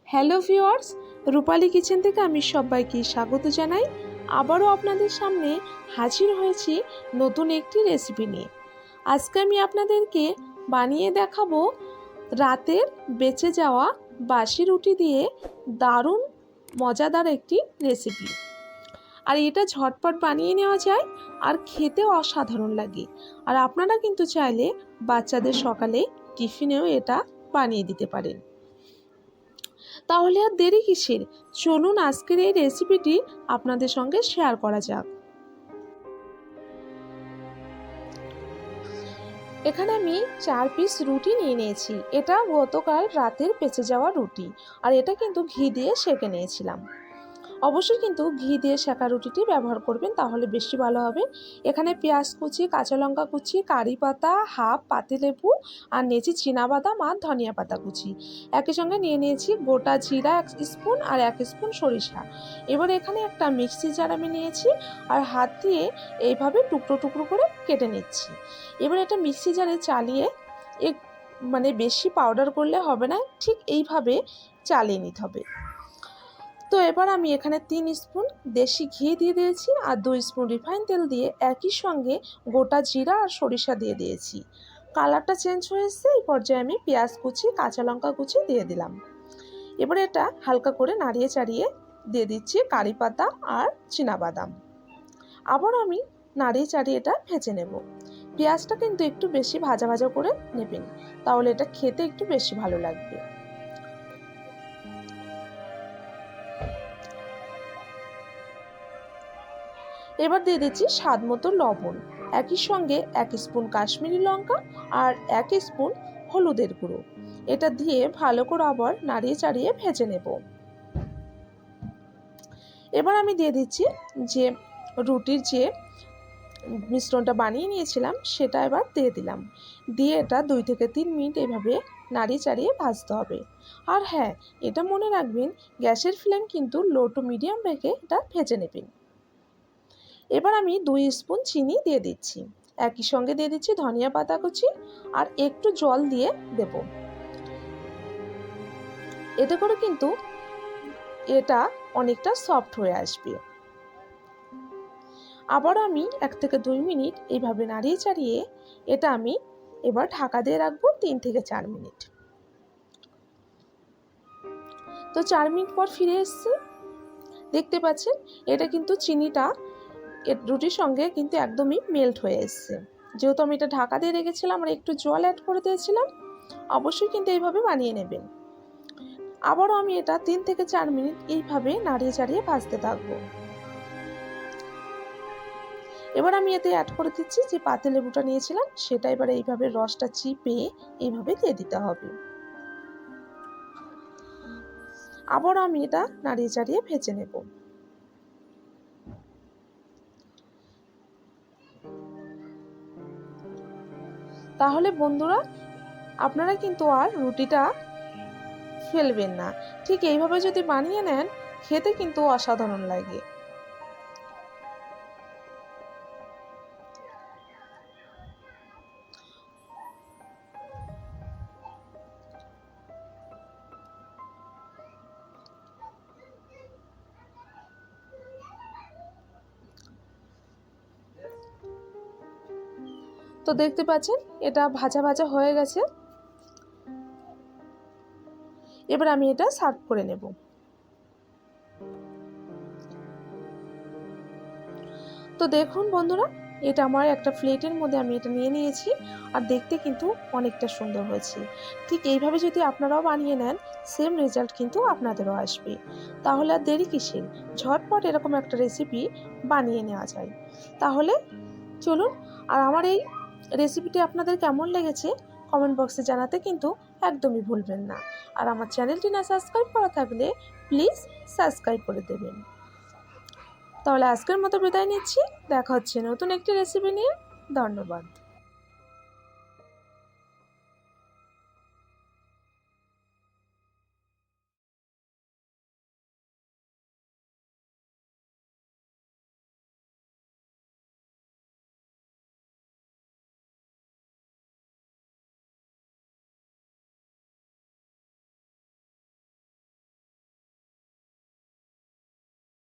Hello viewers, রূপালী kitchen থেকে আমি সবাইকে স্বাগত জানাই। আবারও আপনাদের সামনে হাজির হয়েছি নতুন একটি রেসিপি নিয়ে। আজকে আমি আপনাদেরকে বানিয়ে দেখাবো রাতের বেঁচে যাওয়া বাসি রুটি দিয়ে দারুণ মজাদার একটি রেসিপি। আর এটা ঝটপট বানিয়ে নেওয়া যায় আর খেতেও অসাধারণ লাগে। আর আপনারা কিন্তু চাইলে বাচ্চাদের সকালে টিফিনেও এটা বানিয়ে দিতে পারেন। তাহলে আর দেরি কিসের, চলুন আজকের এই রেসিপিটি আপনাদের সঙ্গে শেয়ার করা যাক। এখানে আমি 4 পিস রুটি নিয়ে নিয়েছি। এটা গতকাল রাতের বেঁচে যাওয়া রুটি, আর এটা কিন্তু ঘি দিয়ে সেঁকে নিয়েছিলাম। অবশ্যই কিন্তু ঘি দিয়ে সেঁকা রুটিটি ব্যবহার করবেন, তাহলে বেশি ভালো হবে। এখানে পেঁয়াজ কুচি, কাঁচা লঙ্কা কুচি, কারি পাতা, হাফ পাতিলেবু আর নিয়েছি চীনাবাদাম আর ধনিয়া পাতা কুচি। একই সঙ্গে নিয়ে নিয়েছি গোটা জিরা 1 স্পুন আর 1 স্পুন সরিষা। এবার এখানে একটা মিক্সি জার আমি নিয়েছি আর হাত দিয়ে এইভাবে টুকরো টুকরো করে কেটে নিচ্ছি। এবার এটা মিক্সি জারে চালিয়ে বেশি পাউডার করলে হবে না, ঠিক এইভাবে চালিয়ে নিতে হবে। তো এবার আমি এখানে 3 স্পুন দেশি ঘি দিয়ে দিয়েছি আর 2 স্পুন রিফাইন তেল দিয়ে একই সঙ্গে গোটা জিরা আর সরিষা দিয়ে দিয়েছি। কালারটা চেঞ্জ হয়ে এসেছে। এই পর্যায়ে আমি পেঁয়াজ কুচি, কাঁচা লঙ্কা কুচি দিয়ে দিলাম। এবার এটা হালকা করে নাড়িয়ে চাড়িয়ে দিয়ে দিচ্ছি কারি পাতা আর চীনাবাদাম। আবার আমি নাড়িয়ে চাড়িয়ে এটা ভেজে নেব। পেঁয়াজটা কিন্তু একটু বেশি ভাজা ভাজা করে নেবেন, তাহলে এটা খেতে একটু বেশি ভালো লাগবে। এবার দিয়ে দিচ্ছি স্বাদ মতো লবণ, একই সঙ্গে 1 স্পুন কাশ্মীরি লঙ্কা আর 1 স্পুন হলুদের গুঁড়ো। এটা দিয়ে ভালো করে আবার নাড়িয়ে চাড়িয়ে ভেজে নেব। এবার আমি দিয়ে দিচ্ছি যে রুটির যে মিশ্রণটা বানিয়ে নিয়েছিলাম সেটা এবার দিয়ে দিলাম। দিয়ে এটা 2 থেকে 3 মিনিট এইভাবে নাড়িয়ে চাড়িয়ে ভাজতে হবে। আর হ্যাঁ, এটা মনে রাখবেন, গ্যাসের ফ্লেম কিন্তু লো টু মিডিয়াম রেখে এটা ভেজে নেবেন। এবার আমি 2 স্পুন চিনি দিয়ে দিচ্ছি। একই সঙ্গে দিয়ে দিচ্ছি ধনিয়া পাতা কুচি আর একটু জল দিয়ে দেব। এতে করে কিন্তু এটা অনেকটা সফট হয়ে আসবে। আবার আমি 1 থেকে 2 মিনিট এইভাবে নাড়িয়ে চাড়িয়ে এটা আমি এবার ঢাকা দিয়ে রাখবো 3 থেকে 4 মিনিট। তো 4 মিনিট পর ফিরে এসেছি। দেখতে পাচ্ছেন এটা কিন্তু চিনিটা রুটির সঙ্গে কিন্তু একদমই মেল্ট হয়ে এসেছে। যেহেতু আমি এটা ঢাকা দিয়ে রেখেছিলাম আর একটু জল অ্যাড করে দিয়েছিলাম। অবশ্যই কিন্তু এইভাবে বানিয়ে নেবেন। আবারও আমি এটা 3 থেকে 4 মিনিট এইভাবে নাড়িয়ে চাড়িয়ে ভাজতে থাকবো। এবার আমি এতে অ্যাড করে দিচ্ছি যে পাতিলেবুটা নিয়েছিলাম সেটা এবার এইভাবে রসটা চিপে এইভাবে দিয়ে দিতে হবে। আবারও আমি এটা নাড়িয়ে চাড়িয়ে ভেজে নেব। তাহলে বন্ধুরা, আপনারা কিন্তু আর রুটিটা ফেলবেন না। ঠিক এইভাবে যদি বানিয়ে নেন, খেতে কিন্তু অসাধারণ লাগে। তো দেখতে পাচ্ছেন এটা ভাজা ভাজা হয়ে গেছে। এবার আমি এটা সার্ভ করে নেব। তো দেখুন বন্ধুরা, এটা আমার একটা প্লেটের মধ্যে আমি এটা নিয়ে নিয়েছি আর দেখতে কিন্তু অনেকটা সুন্দর হয়েছে। ঠিক এইভাবে যদি আপনারাও বানিয়ে নেন, সেম রেজাল্ট কিন্তু আপনাদেরও আসবে। তাহলে আর দেরি কিসের, ঝটপট এরকম একটা রেসিপি বানিয়ে নেওয়া যায়। তাহলে চলুন, আর আমার এই রেসিপিটি আপনাদের কেমন লেগেছে কমেন্ট বক্সে জানাতে কিন্তু একদমই ভুলবেন না। আর আমার চ্যানেলটি না সাবস্ক্রাইব করা থাকলে প্লিজ সাবস্ক্রাইব করে দেবেন। তাহলে আজকের মতো বিদায় নিচ্ছি। দেখা হচ্ছে নতুন একটি রেসিপি নিয়ে। ধন্যবাদ।